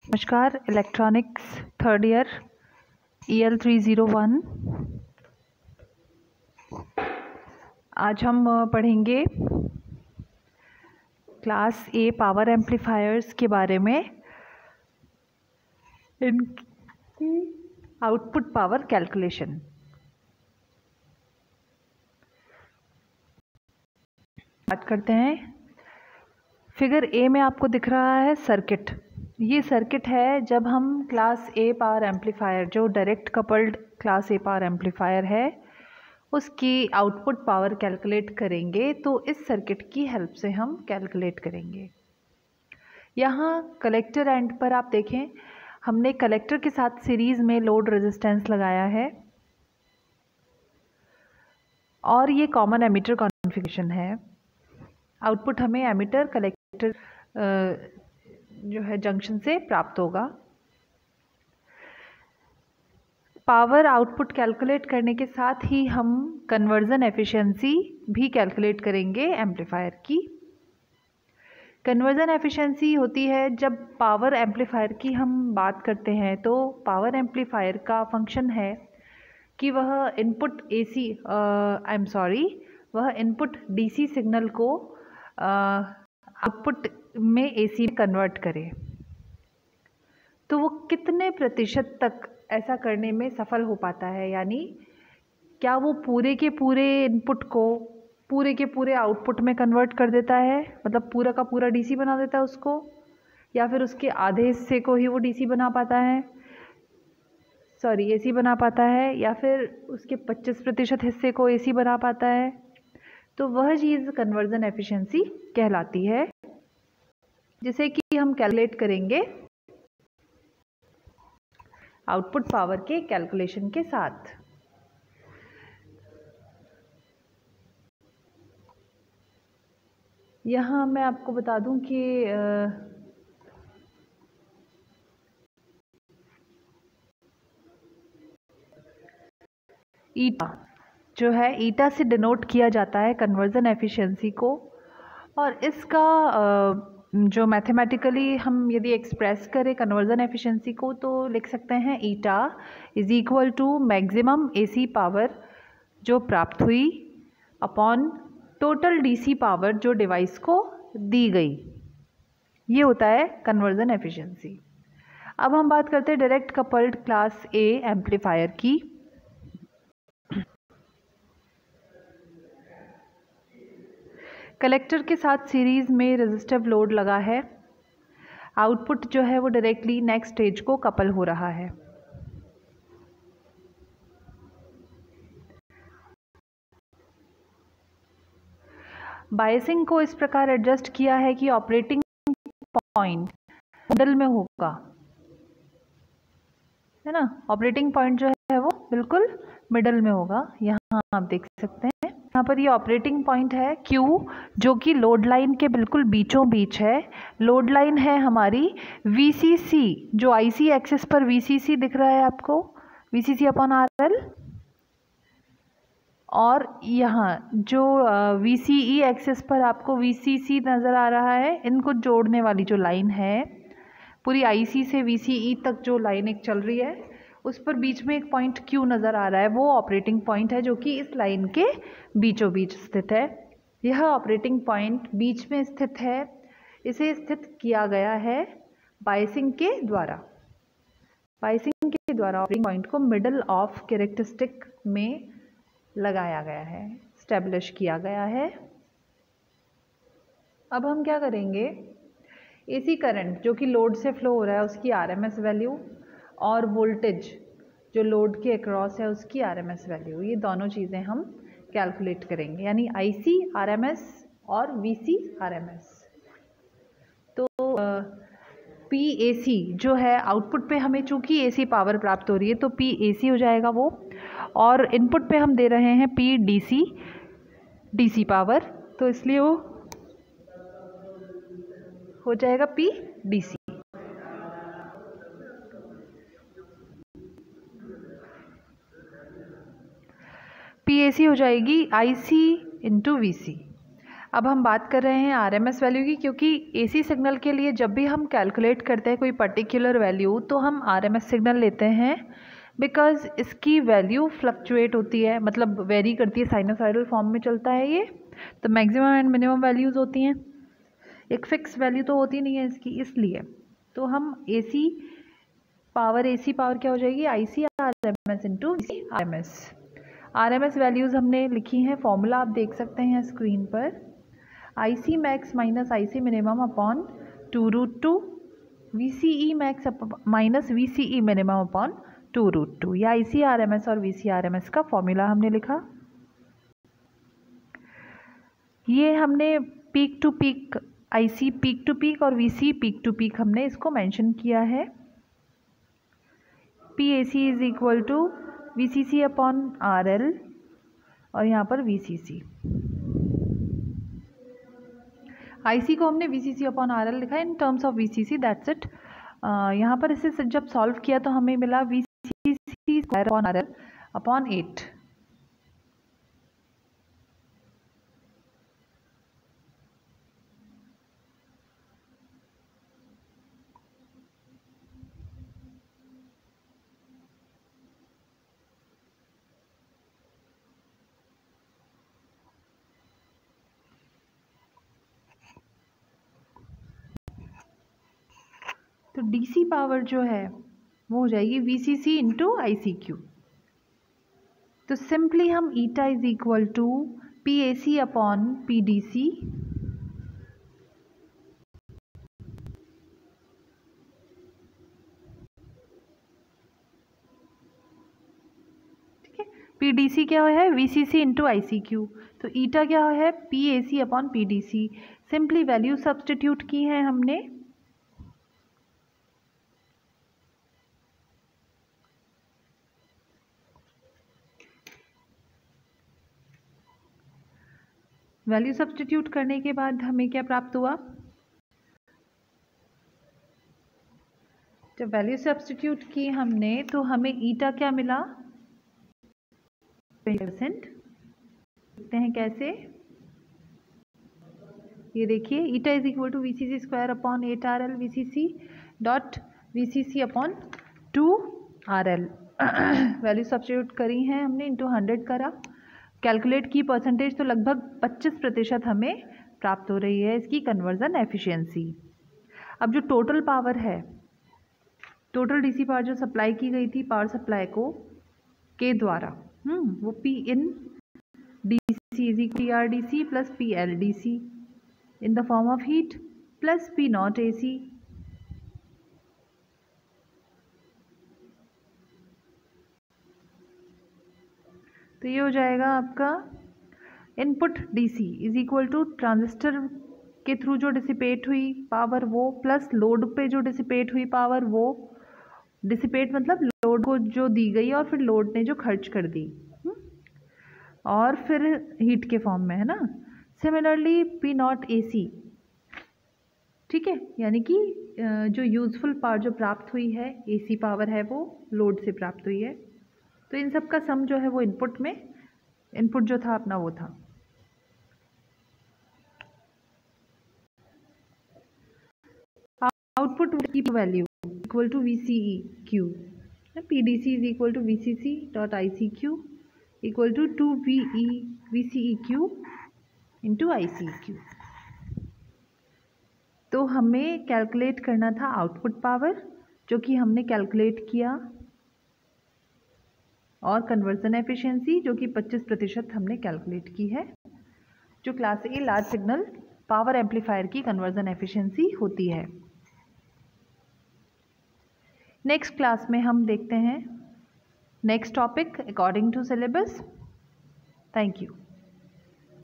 नमस्कार। Electronics third year EL 301। आज हम पढ़ेंगे क्लास ए पावर एम्पलीफायर्स के बारे में, इनकी आउटपुट पावर कैलकुलेशन। बात करते हैं। फिगर ए में आपको दिख रहा है सर्किट। ये सर्किट है जब हम क्लास ए पावर एम्पलीफायर, जो डायरेक्ट कपल्ड क्लास ए पावर एम्पलीफायर है, उसकी आउटपुट पावर कैलकुलेट करेंगे तो इस सर्किट की हेल्प से हम कैलकुलेट करेंगे। यहाँ कलेक्टर एंड पर आप देखें, हमने कलेक्टर के साथ सीरीज़ में लोड रेजिस्टेंस लगाया है और ये कॉमन एमीटर कॉन्फ़िगरेशन है। आउटपुट हमें एमीटर कलेक्टर जो है जंक्शन से प्राप्त होगा। पावर आउटपुट कैलकुलेट करने के साथ ही हम कन्वर्जन एफिशिएंसी भी कैलकुलेट करेंगे एम्पलीफायर की। कन्वर्जन एफिशिएंसी होती है जब पावर एम्पलीफायर की हम बात करते हैं तो पावर एम्पलीफायर का फंक्शन है कि वह इनपुट वह इनपुट DC सिग्नल को आउटपुट में AC में कन्वर्ट करे। तो वो कितने प्रतिशत तक ऐसा करने में सफल हो पाता है, यानी क्या वो पूरे के पूरे इनपुट को पूरे के पूरे आउटपुट में कन्वर्ट कर देता है, मतलब पूरा का पूरा DC बना देता है उसको, या फिर उसके आधे हिस्से को ही वो DC बना पाता है, AC बना पाता है, या फिर उसके 25% हिस्से को AC बना पाता है। तो वह चीज़ कन्वर्जन एफिशिएंसी कहलाती है, जिसे कि हम कैलकुलेट करेंगे आउटपुट पावर के कैलकुलेशन के साथ। यहाँ मैं आपको बता दूं कि ईटा जो है, ईटा से डिनोट किया जाता है कन्वर्जन एफिशिएंसी को, और इसका जो मैथमेटिकली हम यदि एक्सप्रेस करें कन्वर्जन एफिशिएंसी को तो लिख सकते हैं eta is equal to maximum AC power जो प्राप्त हुई अपॉन टोटल DC पावर जो डिवाइस को दी गई। ये होता है कन्वर्जन एफिशिएंसी। अब हम बात करते हैं direct coupled class A amplifier की। कलेक्टर के साथ सीरीज़ में रेजिस्टिव लोड लगा है। आउटपुट जो है वो डायरेक्टली नेक्स्ट स्टेज को कपल हो रहा है। बायसिंग को इस प्रकार एडजस्ट किया है कि ऑपरेटिंग पॉइंट मिडल में होगा, है ना। ऑपरेटिंग पॉइंट जो है वो बिल्कुल मिडल में होगा। यहाँ आप देख सकते हैं, यहाँ पर ये ऑपरेटिंग पॉइंट है Q, जो कि लोड लाइन के बिल्कुल बीचों बीच है। लोड लाइन है हमारी VCC, जो IC एक्सिस पर VCC दिख रहा है आपको, VCC अपॉन RL, और यहाँ जो VCE एक्सिस पर आपको VCC नज़र आ रहा है। इनको जोड़ने वाली जो लाइन है पूरी IC से VCE तक जो लाइन एक चल रही है, उस पर बीच में एक पॉइंट Q नज़र आ रहा है, वो ऑपरेटिंग पॉइंट है जो कि इस लाइन के बीचों बीच स्थित है। यह ऑपरेटिंग पॉइंट बीच में स्थित है। इसे स्थित किया गया है बायसिंग के द्वारा। बायसिंग के द्वारा ऑपरेटिंग पॉइंट को मिडल ऑफ कैरेक्टरिस्टिक में लगाया गया है, स्टैब्लिश किया गया है। अब हम क्या करेंगे, AC करंट जो कि लोड से फ्लो हो रहा है उसकी RMS वैल्यू, और वोल्टेज जो लोड के अक्रॉस है उसकी RMS वैल्यू, ये दोनों चीज़ें हम कैलकुलेट करेंगे, यानी IC RMS और VC RMS। तो PAC जो है आउटपुट पे हमें चूँकि AC पावर प्राप्त हो रही है तो PAC हो जाएगा वो, और इनपुट पे हम दे रहे हैं DC पावर, तो इसलिए वो हो जाएगा PC। PAC हो जाएगी IC इंटू VC। अब हम बात कर रहे हैं आरएमएस वैल्यू की, क्योंकि एसी सिग्नल के लिए जब भी हम कैलकुलेट करते हैं कोई पर्टिकुलर वैल्यू तो हम आरएमएस सिग्नल लेते हैं, बिकॉज इसकी वैल्यू फ्लक्चुएट होती है, मतलब वेरी करती है, साइनोसॉइडल फॉर्म में चलता है ये। तो मैक्सिमम एंड मिनिमम वैल्यूज़ होती हैं, एक फिक्स वैल्यू तो होती नहीं है इसकी, इसलिए तो हम एसी पावर क्या हो जाएगी, IC RMS into RMS. RMS values हमने लिखी हैं, फॉर्मूला आप देख सकते हैं स्क्रीन पर, IC max minus IC minimum upon 2√2, VCE max minus VCE minimum upon 2√2। या IC RMS और VC RMS का फॉर्मूला हमने लिखा। ये हमने peak to peak, IC peak to peak और VC पीक टू पीक हमने इसको मेंशन किया है। PAC is equal to VCC upon RL और यहाँ पर VCC। IC को हमने VCC अपॉन RL लिखा है in terms of VCC, that's it. यहाँ पर इसे जब सॉल्व किया तो हमें मिला VCC square upon RL upon 8। तो DC पावर जो है वो हो जाएगी VCC इंटू ICQ। तो सिंपली हम eta is equal to PAC upon PDC ठीक है। PDC क्या है, VCC इंटू ICQ। तो ईटा क्या है, PAC upon PDC। Simply value substitute की है हमने, वैल्यू सब्सटीट्यूट करने के बाद हमें क्या प्राप्त हुआ, जब वैल्यू सब्सटीट्यूट की हमने तो हमें ईटा क्या मिला, 20%। देखते हैं कैसे, ये देखिए eta is equal to VCC square upon 8RL VCC dot VCC upon 2RL। Value substitute करी हैं हमने, इंटू 100 करा, कैलकुलेट की परसेंटेज, तो लगभग 25% हमें प्राप्त हो रही है इसकी कन्वर्जन एफिशिएंसी। अब जो टोटल पावर है, टोटल DC पावर जो सप्लाई की गई थी पावर सप्लाई को के द्वारा, वो P in DC is equal TRDC plus PLDC in the form of heat plus P0 AC। तो ये हो जाएगा आपका input DC is equal to transistor के थ्रू जो डिसिपेट हुई पावर वो, प्लस लोड पे जो डिसिपेट हुई पावर वो, डिसिपेट मतलब लोड को जो दी गई और फिर लोड ने जो खर्च कर दी, और फिर हीट के फॉर्म में, है ना। सिमिलरली P0 AC, ठीक है, यानी कि जो यूजफुल पावर जो प्राप्त हुई है, AC पावर है वो लोड से प्राप्त हुई है। तो इन सब का सम जो है वो इनपुट में, इनपुट जो था अपना वो था। आउटपुट की value equal to VCEQ, PDC is equal to VCC dot ICQ equal to 2 VCEQ into ICQ। तो हमें कैलकुलेट करना था आउटपुट पावर, जो कि हमने कैलकुलेट किया, और कन्वर्जन एफिशिएंसी जो कि 25% हमने कैलकुलेट की है, जो class A large signal power amplifier की कन्वर्जन एफिशिएंसी होती है। नेक्स्ट क्लास में हम देखते हैं next topic according to syllabus. Thank you.